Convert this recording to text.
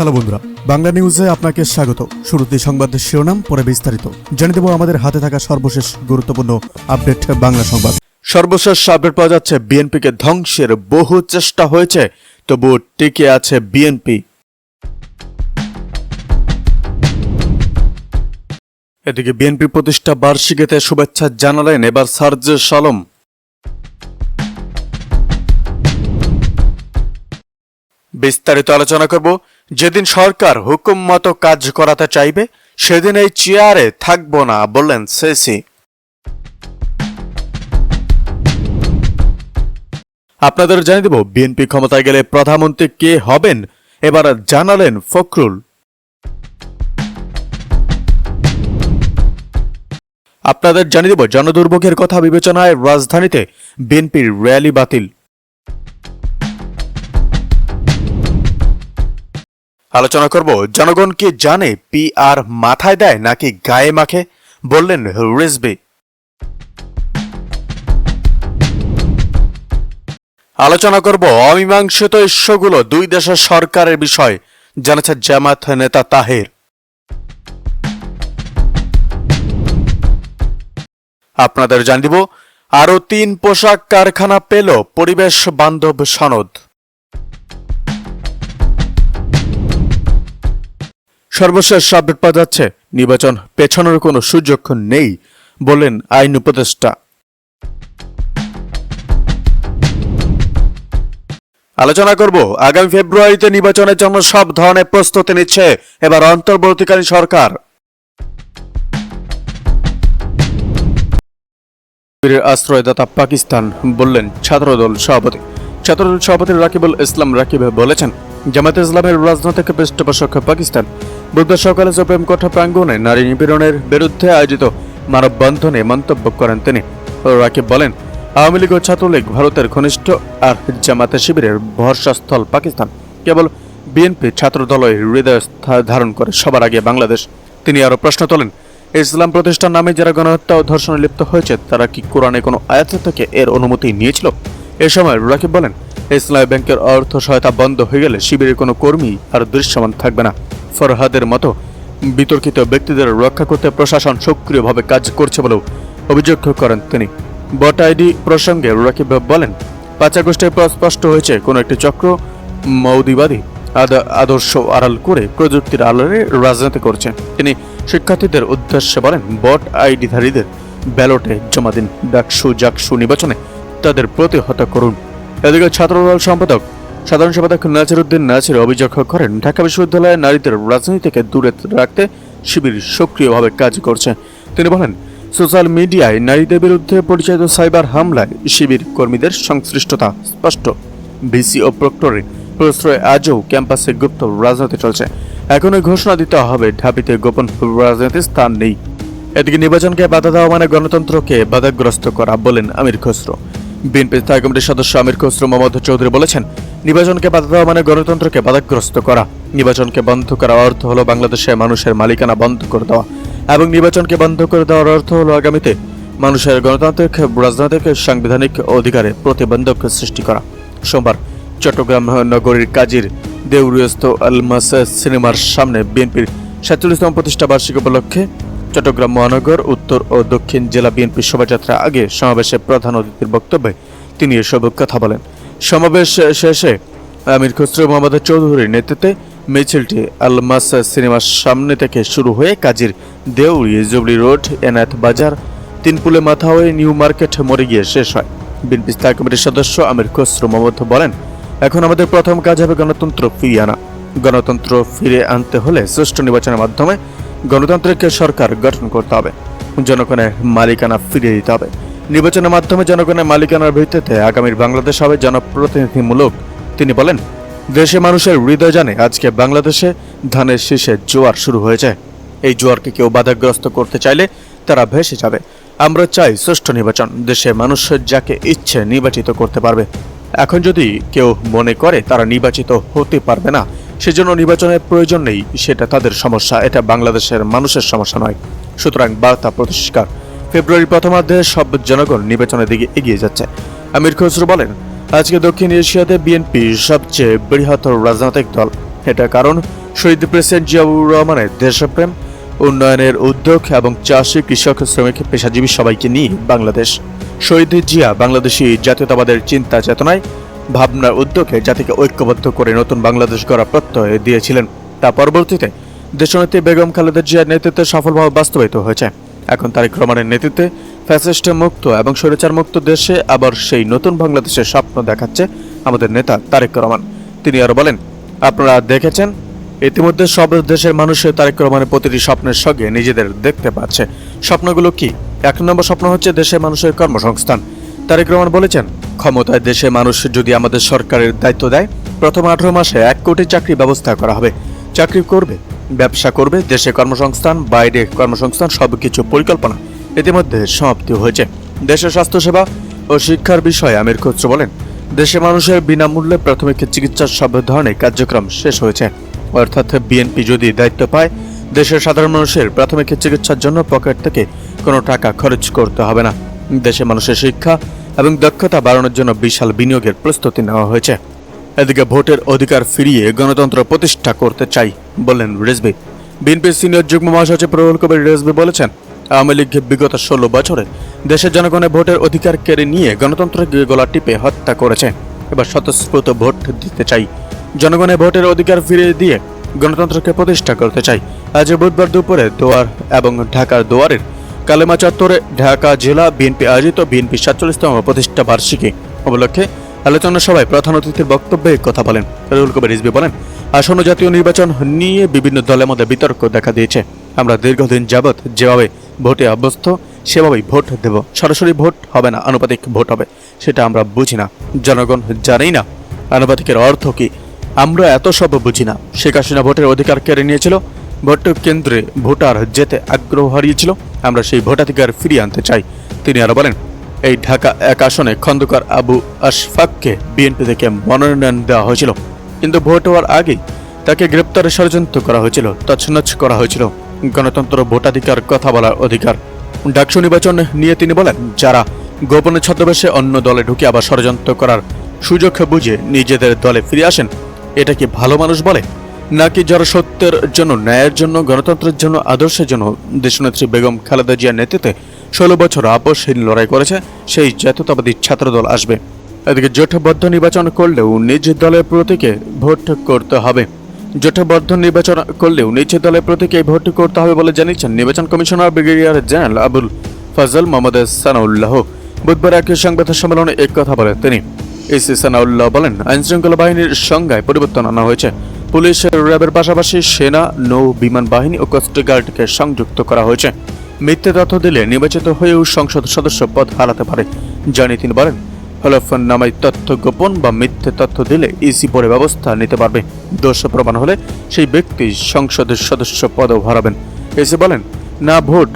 Hello বন্ধুরা, বাংলা নিউজে আপনাকে স্বাগত। শুরুতে সংবাদের শিরোনাম, পরে বিস্তারিত জানিয়ে দেব আমাদের হাতে থাকা সর্বশেষ গুরুত্বপূর্ণ আপডেট বাংলা সংবাদ। সর্বশেষ আপডেট পাওয়া যাচ্ছে, বিএনপিকে ধ্বংসের বহু চেষ্টা হয়েছে, তবুও টিকে আছে বিএনপি। এদিকে বিএনপি প্রতিষ্ঠা বার্ষিকীতে শুভেচ্ছা জানালেন এবার সার্জিস আলম। বিস্তারিত আলোচনা করব। যেদিন সরকার হুকুম মতো কাজ করাতে চাইবে সেদিন এই চেয়ারে থাকবো না, বললেন সিসি। আপনাদের জানিয়ে দেব, বিএনপি ক্ষমতায় গেলে প্রধানমন্ত্রী কে হবেন এবার জানালেন ফখরুল। আপনাদের জানিয়ে দেব, জনদুর্ভোগের কথা বিবেচনায় রাজধানীতে বিএনপির র্যালি বাতিল। আলোচনা করব, জনগণ কি জানে পিআর মাথায় দেয় নাকি গায়ে মাখে, বললেন রিজভী। আলোচনা করব, অমীমাংসিত ইস্যুগুলো দুই দেশের সরকারের বিষয়, জানাচ্ছে জামায়াত নেতা তাহের। আপনাদের জানিয়ে দিব, আরো 3 পোশাক কারখানা পেল পরিবেশ বান্ধব সনদ। সর্বশেষ আপডেট পাওয়া যাচ্ছে, নির্বাচন পেছানোর কোনো সুযোগ নেই, বললেন আইন উপদেষ্টা। আলোচনা করব, আগামী ফেব্রুয়ারিতে নির্বাচনের জন্য সব ধরনের প্রস্তুতি নিচ্ছে এবার অন্তর্বর্তীকালীন সরকার। আশ্রয়দাতা পাকিস্তান, বললেন ছাত্রদল সভাপতি। ছাত্রদল সভাপতি রাকিবুল ইসলাম রাকিব বলেছেন, জামায়াতে ইসলামের রাজনৈতিক পৃষ্ঠপোষক পাকিস্তান বুধবার সকালে সুপ্রিম কোর্ট প্রাঙ্গণে নারী নিপীড়নের বিরুদ্ধে আয়োজিত মানববন্ধনে মন্তব্য করেন তিনি। রাকিব বলেন, আওয়ামী লীগ ও ছাত্রলীগ ভারতের ঘনিষ্ঠ, আর জামায়াতে শিবিরের ভরসাস্থল পাকিস্তান। কেবল বিএনপি ছাত্রদলই হৃদয় ধারণ করে সবার আগে বাংলাদেশ। তিনি আরো প্রশ্ন তোলেন, ইসলাম প্রতিষ্ঠান নামে যারা গণহত্যা ও ধর্ষণে লিপ্ত হয়েছে তারা কি কোরআনে কোনো আয়াত থেকে এর অনুমতি নিয়েছিল? এ সময় রাকিব বলেন, ইসলামী ব্যাংকের অর্থ সহায়তা বন্ধ হয়ে গেলে শিবিরের কোনো কর্মী আর দৃশ্যমান থাকবে না। ফরহাদের মতো বিতর্কিত ব্যক্তিদের রক্ষা করতে প্রশাসন সক্রিয়ভাবে কাজ করছে বলেও অভিযোগ করেন তিনি। ভোট আইডি প্রসঙ্গে রাকিব বলেন, 5 আগস্টে স্পষ্ট হয়েছে কোনো একটি চক্র মৌদিবাদী আদর্শ আড়াল করে প্রযুক্তির আড়ালে রাজনীতি করছে। তিনি শিক্ষার্থীদের উদ্দেশ্যে বলেন, ভোট আইডিধারীদের ব্যালটে জমা দিন, ডাকসু নির্বাচনে তাদের প্রতিহত করুন। এদিকে ছাত্রদল সাধারণ সম্পাদক নাছিরউদ্দিন নাছির অভিযোগ করেন, ঢাকা বিশ্ববিদ্যালয়ে নারীদের রাজনীতি থেকে দূরে রাখতে শিবির সক্রিয়ভাবে কাজ করছে। তিনি বলেন, সোশ্যাল মিডিয়ায় নারীদের বিরুদ্ধে পরিচালিত সাইবার হামলায় শিবির কর্মীদের সংশ্লিষ্টতা স্পষ্ট। ভিসি ও প্রক্টরের প্রশ্রয়ে আজও ক্যাম্পাসে গুপ্ত রাজনীতি চলছে। এখনই ঘোষণা দিতে হবে, ঢাবিতে গোপন রাজনীতির স্থান নেই। এদিকে নির্বাচনকে বাধা দেওয়া মানে গণতন্ত্রকে বাধাগ্রস্ত করা, বলেন আমির খসরু। বিএনপি স্থায়ী কমিটির সদস্য আমির খসরু মোহাম্মদ চৌধুরী বলেছেন, নির্বাচনকে বাধা দেওয়া মানে গণতন্ত্রকে বাধাগ্রস্ত করা। নির্বাচনকে বন্ধ করার অর্থ হলো বাংলাদেশে মানুষের মালিকানা বন্ধ করে দেওয়া, এবং নির্বাচনকে বন্ধ করে দেওয়ার অর্থ হলো আগামীতে মানুষের গণতান্ত্রিক রাজনৈতিক সাংবিধানিক অধিকারে প্রতিবন্ধক সৃষ্টি করা। সোমবার চট্টগ্রাম নগরীর কাজীর দেউরিয়স্ত আলমাস সিনেমার সামনে বিএনপির 47তম প্রতিষ্ঠা বার্ষিকী উপলক্ষে চট্টগ্রাম মহানগর উত্তর ও দক্ষিণ জেলা বিএনপির শোভাযাত্রা আগে সমাবেশে প্রধান অতিথির বক্তব্যে তিনি এসব কথা বলেন। সমাবেশ শেষে আমির খসরু মোহাম্মদ চৌধুরীর নেতৃত্বে মিছিলটি আলমাস সিনেমার সামনে থেকে শুরু হয়ে কাজীর দেউরি, জুবলি রোড, এনায়েত বাজার, তিনপুলে মাথা হয়ে নিউ মার্কেট মোড়ে গিয়ে শেষ হয়। বিএনপি স্থায়ী কমিটির সদস্য আমির খসরু মোহাম্মদ বলেন, এখন আমাদের প্রথম কাজ হবে গণতন্ত্র ফিরিয়ে আনা। গণতন্ত্র ফিরে আনতে হলে সুষ্ঠু নির্বাচনের মাধ্যমে গণতান্ত্রিক সরকার গঠন করতে হবে। জনগণের মালিকানা ফিরিয়ে দিতে হবে। নির্বাচনের মাধ্যমে জনগণের মালিকানার ভিত্তিতে আগামীর বাংলাদেশ হবে জনপ্রতিনিধিমূলক। তিনি বলেন, দেশে মানুষের হৃদয় জানে আজকে বাংলাদেশে ধানের শীষে জোয়ার শুরু হয়েছে। এই জোয়ারকে কেউ বাধাগ্রস্ত করতে চাইলে তারা ভেসে যাবে। আমরা চাই সুষ্ঠু নির্বাচন, দেশে মানুষ যাকে ইচ্ছে নির্বাচিত করতে পারবে। এখন যদি কেউ মনে করে তারা নির্বাচিত হতে পারবে না, সেজন্য নির্বাচনের প্রয়োজন নেই, সেটা তাদের সমস্যা, এটা বাংলাদেশের মানুষের সমস্যা নয়। সুতরাং বার্তা পরিষ্কার, ফেব্রুয়ারির প্রথমার্ধে সব জনগণ নির্বাচনের দিকে এগিয়ে যাচ্ছে। আমির খসরু বলেন, আজকে দক্ষিণ এশিয়াতে বিএনপি সবচেয়ে বৃহত্তর রাজনৈতিক দল। এটা কারণ শহীদ প্রেসিডেন্ট জিয়াউর রহমানের দেশপ্রেম, উন্নয়নের উদ্যোগ এবং চাষি, কৃষক, শ্রমিক, পেশাজীবী সবাইকে নিয়ে বাংলাদেশ। শহীদ জিয়া বাংলাদেশি জাতীয়তাবাদের চিন্তা চেতনায়, ভাবনার উদ্যোগে জাতিকে ঐক্যবদ্ধ করে নতুন বাংলাদেশ গড়া প্রত্যয় দিয়েছিলেন। তা পরবর্তীতে দেশনেত্রী বেগম খালেদা জিয়ার নেতৃত্বে সফলভাবে বাস্তবায়িত হয়েছে। এখন তারেক রহমানের নেতৃত্বে ফ্যাসিস্ট মুক্ত এবং স্বৈরাচার মুক্ত দেশে আবার সেই নতুন বাংলাদেশের স্বপ্ন দেখাচ্ছে আমাদের নেতা তারেক রহমান। তিনি আরো বলেন, আপনারা দেখেছেন ইতিমধ্যে সব দেশের মানুষের তারেক রহমানের প্রতিটি স্বপ্নের সঙ্গে নিজেদের দেখতে পাচ্ছে। স্বপ্নগুলো কি? 1 নম্বর স্বপ্ন হচ্ছে দেশের মানুষের কর্মসংস্থান। তারেক রহমান বলেছেন, ক্ষমতায় দেশের মানুষ যদি আমাদের সরকারের দায়িত্ব দেয়, প্রথম 18 মাসে 1 কোটি চাকরি ব্যবস্থা করা হবে। চাকরি করবে, ব্যবসা করবে, দেশে কর্মসংস্থান, বাইরে কর্মসংস্থান, সবকিছু পরিকল্পনা ইতিমধ্যে সমাপ্তি হয়েছে। দেশের স্বাস্থ্যসেবা ও শিক্ষার বিষয়ে আমির খসরু বলেন, দেশের মানুষের বিনামূল্যে প্রাথমিক চিকিৎসার সব ধরনের কার্যক্রম শেষ হয়েছে। অর্থাৎ বিএনপি যদি দায়িত্ব পায়, দেশের সাধারণ মানুষের প্রাথমিক চিকিৎসার জন্য পকেট থেকে কোনো টাকা খরচ করতে হবে না। দেশের মানুষের শিক্ষা এবং দক্ষতা বাড়ানোর জন্য বিশাল বিনিয়োগের প্রস্তুতি নেওয়া হয়েছে। এদিকে ভোটের অধিকার ফিরিয়ে গণতন্ত্র প্রতিষ্ঠা করতে চাই বললেন রেজভী। বিএনপির সিনিয়র যুগ্ম মহাসচিব রুহুল কবির রেজভী বলেছেন, আওয়ামী লীগ বিগত 16 বছরে দেশের জনগণের ভোটের অধিকার কেড়ে নিয়ে গণতন্ত্রকে গলা টিপে হত্যা করেছে। এবার স্বতঃস্ফূর্ত ভোট দিতে চাই, জনগণের ভোটের অধিকার ফিরিয়ে দিয়ে গণতন্ত্রকে প্রতিষ্ঠা করতে চাই। আজ বুধবার দুপুরে দোয়ার এবং ঢাকার দোয়ারের কালেমা চত্বরে ঢাকা জেলা বিএনপি আয়োজিত বিএনপি 47তম প্রতিষ্ঠা বার্ষিকী উপলক্ষে আলোচনা সভায় প্রধান অতিথির বক্তব্যে কথা বলেন রুহুল কবির রিজভী। বলেন, আসন্ন জাতীয় নির্বাচন নিয়ে বিভিন্ন দলের মধ্যে বিতর্ক দেখা দিয়েছে। আমরা দীর্ঘদিন যাবৎ যেভাবে ভোটে অভ্যস্ত সেভাবেই ভোট দেব। সরাসরি ভোট হবে না, আনুপাতিক ভোট হবে। সেটা আমরা বুঝি না, জনগণ জানেই না আনুপাতিকের অর্থ কি। আমরা এত সব বুঝি না। শেখ হাসিনা ভোটের অধিকার কেড়ে নিয়েছিল, ভোট কেন্দ্রে ভোটার যেতে আগ্রহ হারিয়েছিল। আমরা সেই ভোটাধিকার ফিরিয়ে আনতে চাই। তিনি আরো বলেন, এই ঢাকা 1 আসনে খন্দকার আবু আশফাককে বিএনপি থেকে মনোনয়ন দেওয়া হয়েছিল, কিন্তু ভোট হওয়ার আগেই তাকে গ্রেপ্তারের ষড়যন্ত্র করা হয়েছিল, তছনছ করা হয়েছিল। গণতন্ত্র, ভোটাধিকার, কথা বলার অধিকার। ডাকসু নির্বাচন নিয়ে তিনি বলেন, যারা গোপনে ছদ্মবেশে অন্য দলে ঢুকে আবার ষড়যন্ত্র করার সুযোগ বুঝে নিজেদের দলে ফিরে আসেন, এটা কি ভালো মানুষ বলে? নাকি যারা সত্যের জন্য, ন্যায়ের জন্য, গণতন্ত্রের জন্য, আদর্শের জন্য দেশনেত্রী বেগম খালেদা জিয়ার নেতৃত্বে 16 বছর আপোষহীন লড়াই করেছে, সেই জাতীয়তাবাদী ছাত্রদল আসবে। এদিকে জোটবদ্ধ নির্বাচন করলেও নিজ দলের প্রতীকে ভোট করতে হবে। জোটবদ্ধ নির্বাচন করলেও নিজ দলের প্রতীকে ভোট করতে হবে বলে জানিয়েছেন নির্বাচন commissioner brigadier general Abul Fazal Mohammad Sanaullah. বুধবার এক সংবাদ সম্মেলনে এক কথা বলেন তিনি। এসি সানাউল্লাহ বলেন, আইনশৃঙ্খলা বাহিনীর সংজ্ঞায় পরিবর্তন আনা হয়েছে। পুলিশ, র্যাবের পাশাপাশি সেনা, নৌ বিমান বাহিনী ও কোস্টগার্ডকে সংযুক্ত করা হয়েছে। মিথ্যে তথ্য দিলে নির্বাচিত হয়েও সংসদ সদস্য পদ হারাতে পারে। জানি তিনি বলেন, হলফনামায় তথ্য গোপন বা মিথ্যে তথ্য দিলে ইসি পরে ব্যবস্থা নিতে পারবে। দোষ প্রমাণ হলে সেই ব্যক্তি সংসদের সদস্য পদও হারাবেন। এসি বলেন, না ভোট